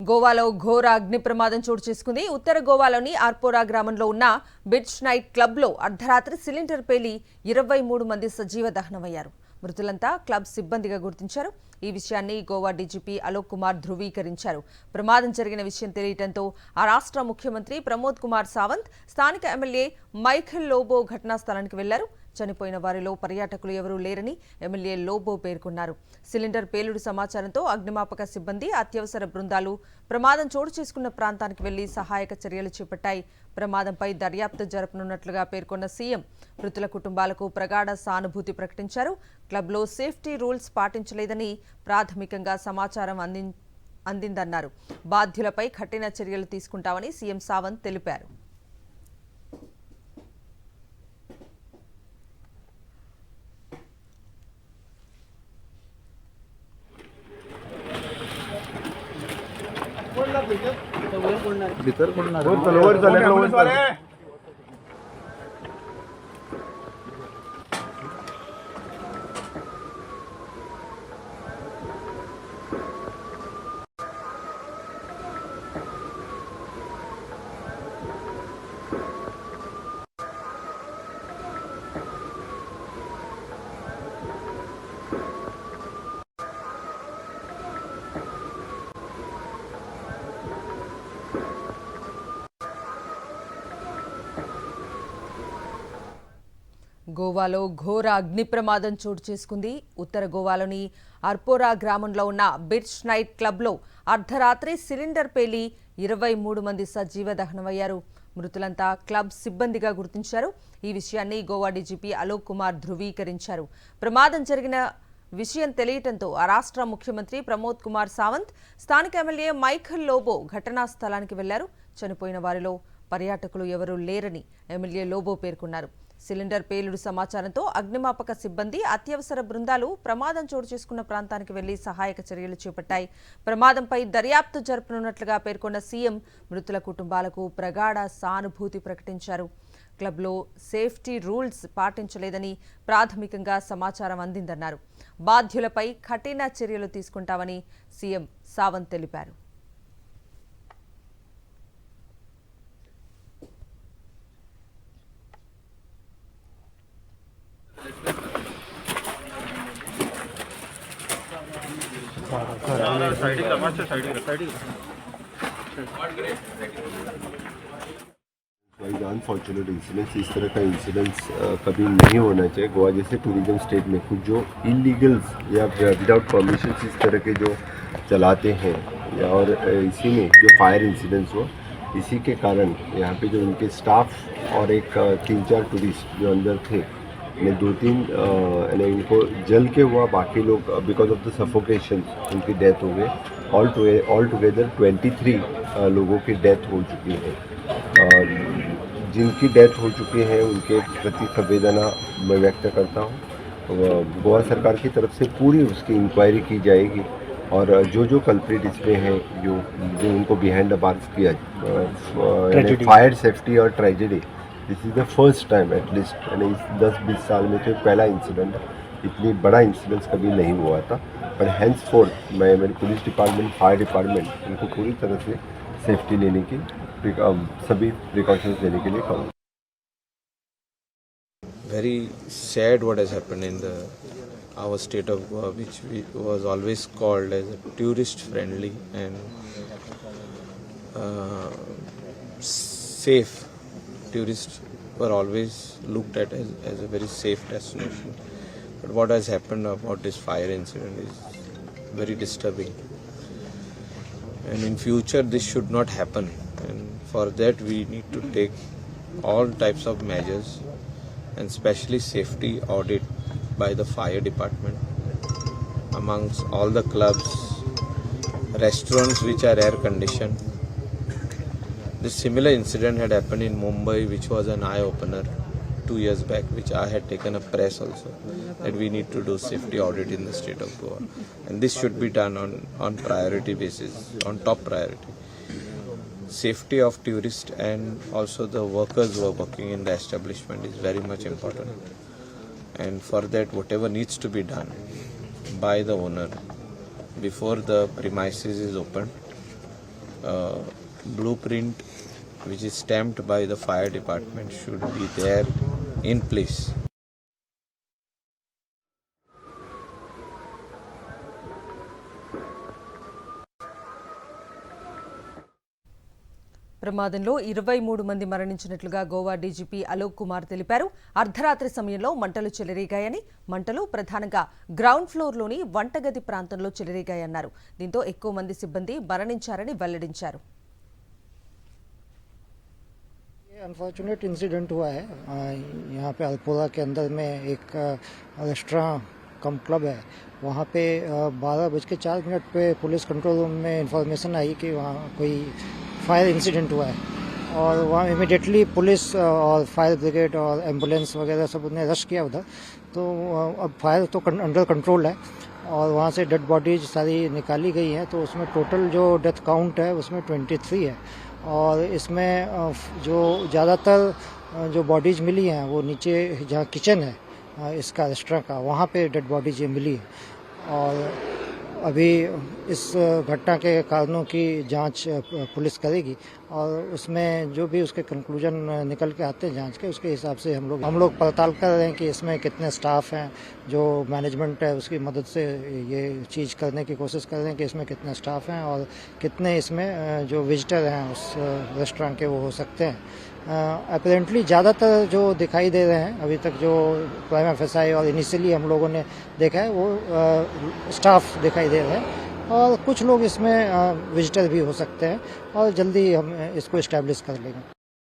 గోవాలో ఘోర అగ్ని ప్రమాదం చోటు చేసుకుంది. ఉత్తర గోవాలోని ఆర్పోరా గ్రామంలో ఉన్న బీచ్ నైట్ క్లబ్లో అర్ధరాత్రి సిలిండర్ పేలి 23 మంది సజీవ దహనమయ్యారు. మృతులంతా క్లబ్ సిబ్బందిగా గుర్తించారు. ఈ విషయాన్ని గోవా డీజీపీ అలోక్ కుమార్ ధృవీకరించారు. ప్రమాదం జరిగిన విషయం తెలియడంతో ఆ రాష్ట్ర ముఖ్యమంత్రి ప్రమోద్ కుమార్ సావంత్, స్థానిక ఎమ్మెల్యే మైఖేల్ లోబో ఘటనా స్థలానికి వెళ్లారు. చనిపోయిన వారిలో పర్యాటకులు ఎవరూ లేరని ఎమ్మెల్యే లోబో పేర్కొన్నారు. సిలిండర్ పేలుడు సమాచారంతో అగ్నిమాపక సిబ్బంది, అత్యవసర బృందాలు ప్రమాదం చోటు చేసుకున్న ప్రాంతానికి వెళ్లి సహాయక చర్యలు చేపట్టాయి. ప్రమాదంపై దర్యాప్తు జరపనున్నట్లుగా పేర్కొన్న సీఎం మృతుల కుటుంబాలకు ప్రగాఢ సానుభూతి ప్రకటించారు. క్లబ్లో సేఫ్టీ రూల్స్ పాటించలేదని ప్రాథమికంగా సమాచారం అందిందన్నారు. బాధ్యులపై కఠిన చర్యలు తీసుకుంటామని సీఎం సావంత్ తెలిపారు. भीतर कोण గోవాలో ఘోర అగ్ని ప్రమాదం చోటు చేసుకుంది. ఉత్తర గోవాలోని అర్పోరా గ్రామంలో ఉన్న బీచ్ నైట్ క్లబ్లో అర్ధరాత్రి సిలిండర్ పేలి 23 మంది సజీవ దహనమయ్యారు. మృతులంతా క్లబ్ సిబ్బందిగా గుర్తించారు. ఈ విషయాన్ని గోవా డీజీపీ అలోక్ కుమార్ ధృవీకరించారు. ప్రమాదం జరిగిన విషయం తెలియటంతో ఆ రాష్ట్ర ముఖ్యమంత్రి ప్రమోద్ కుమార్ సావంత్, స్థానిక ఎమ్మెల్యే మైఖేల్ లోబో ఘటనా స్థలానికి వెళ్లారు. చనిపోయిన వారిలో పర్యాటకులు ఎవరూ లేరని ఎమ్మెల్యే లోబో పేర్కొన్నారు. సిలిండర్ పేలుడు సమాచారంతో అగ్నిమాపక సిబ్బంది, అత్యవసర బృందాలు ప్రమాదం చోటు చేసుకున్న ప్రాంతానికి వెళ్లి సహాయక చర్యలు చేపట్టాయి. ప్రమాదంపై దర్యాప్తు జరపనున్నట్లుగా పేర్కొన్న సీఎం మృతుల కుటుంబాలకు ప్రగాఢ సానుభూతి ప్రకటించారు. క్లబ్లో సేఫ్టీ రూల్స్ పాటించలేదని ప్రాథమికంగా సమాచారం అందిందన్నారు. బాధ్యులపై కఠిన చర్యలు తీసుకుంటామని సీఎం సావంత్ తెలిపారు. अनफॉर्चुनेट इंसिडेंट्स, इस तरह का इंसिडेंट्स कभी नहीं होना चाहिए। गोवा जैसे टूरिज्म स्टेट में कुछ जो इलीगल्स या विदाउट परमिशन इस तरह के जो चलाते हैं, या और इसी में जो फायर इंसिडेंट्स हुआ, इसी के कारण यहाँ पे जो उनके स्टाफ और एक 3-4 टूरिस्ट जो अंदर थे, ने 2-3 इनको जल के हुआ, बाकी लोग बिकॉज ऑफ द सफोकेशन उनकी डेथ हो गई। ऑल टुगेदर 23 लोगों की डेथ हो चुकी है। जिनकी डेथ हो चुकी है उनके प्रति संवेदना मैं व्यक्त करता हूँ। गोवा सरकार की तरफ से पूरी उसकी इंक्वायरी की जाएगी और जो कल्प्रिट इसमें हैं, जो उनको बिहाइंड द बार्स किया, फायर सेफ्टी और tragedy, this is the first time at least 10-20 साल में तो पहला इंसिडेंट, इतनी बड़ा इंसिडेंस कभी नहीं हुआ था। पर हैंड्स फोर्थ मैं मेरे पुलिस डिपार्टमेंट, फायर डिपार्टमेंट इनको पूरी तरह से सेफ्टी लेने की, सभी प्रिकॉशंस लेने के लिए कहूँगा। Very sad what has happened in our state of Goa, which was always called as a tourist friendly and safe. Tourists were always looked at as a very safe destination. But what has happened about this fire incident is very disturbing. And in future this should not happen. And for that we need to take all types of measures, and especially safety audit by the fire department amongst all the clubs, restaurants which are air conditioned. This similar incident had happened in Mumbai, which was an eye-opener 2 years back, which I had taken a press also, that we need to do safety audit in the state of Goa. And this should be done on priority basis, on top priority. Safety of tourists and also the workers who are working in the establishment is very much important. And for that, whatever needs to be done by the owner before the premises is opened, blueprint which is stamped by the fire department should be there in place. ప్రమాదంలో 23 మంది మరణించినట్లుగా Goa DGP Alok Kumar తెలిపారు. అర్ధరాత్రి సమయంలో మంటలు చెలరేగాయని, మంటలు ప్రధానంగా ground ఫ్లోర్లోని వంటగది ప్రాంతంలో చెలరేగాయన్నారు. దీంతో ఎక్కువ మంది సిబ్బంది మరణించారని వెల్లడించారు. अनफॉर्चुनेट इंसिडेंट हुआ है यहाँ पे अल्पोरा के अंदर में एक रेस्टोरेंट कम क्लब है। वहाँ पे 12:04 पे पुलिस कंट्रोल रूम में इंफॉर्मेशन आई कि वहाँ कोई फायर इंसिडेंट हुआ है और वहाँ इमिडिएटली पुलिस और फायर ब्रिगेड और एम्बुलेंस वगैरह सब ने रश किया उधर। तो अब फायर तो अंडर कंट्रोल है और वहाँ से डेड बॉडीज सारी निकाली गई हैं। तो उसमें टोटल जो डेथ काउंट है उसमें 23 है और इसमें जो ज़्यादातर जो बॉडीज मिली हैं वो नीचे जहाँ किचन है इसका रेस्टोरेंट का, वहाँ पे डेड बॉडीज ये मिली है और अभी इस घटना के कारणों की जांच पुलिस करेगी और उसमें जो भी उसके कंक्लूजन निकल के आते हैं जांच के, उसके हिसाब से हम लोग पड़ताल कर रहे हैं कि इसमें कितने स्टाफ हैं। जो मैनेजमेंट है उसकी मदद से ये चीज़ करने की कोशिश कर रहे हैं कि इसमें कितने स्टाफ हैं और कितने इसमें जो विजिटर हैं उस रेस्टोरेंट के वो हो सकते हैं। अपेरेंटली ज़्यादातर जो दिखाई दे रहे हैं अभी तक जो प्राइमा फेसाई और इनिशियली हम लोगों ने देखा है वो स्टाफ दिखाई दे रहे हैं और कुछ लोग इसमें विजिटर भी हो सकते हैं और जल्दी हम इसको इस्टेब्लिश कर लेंगे।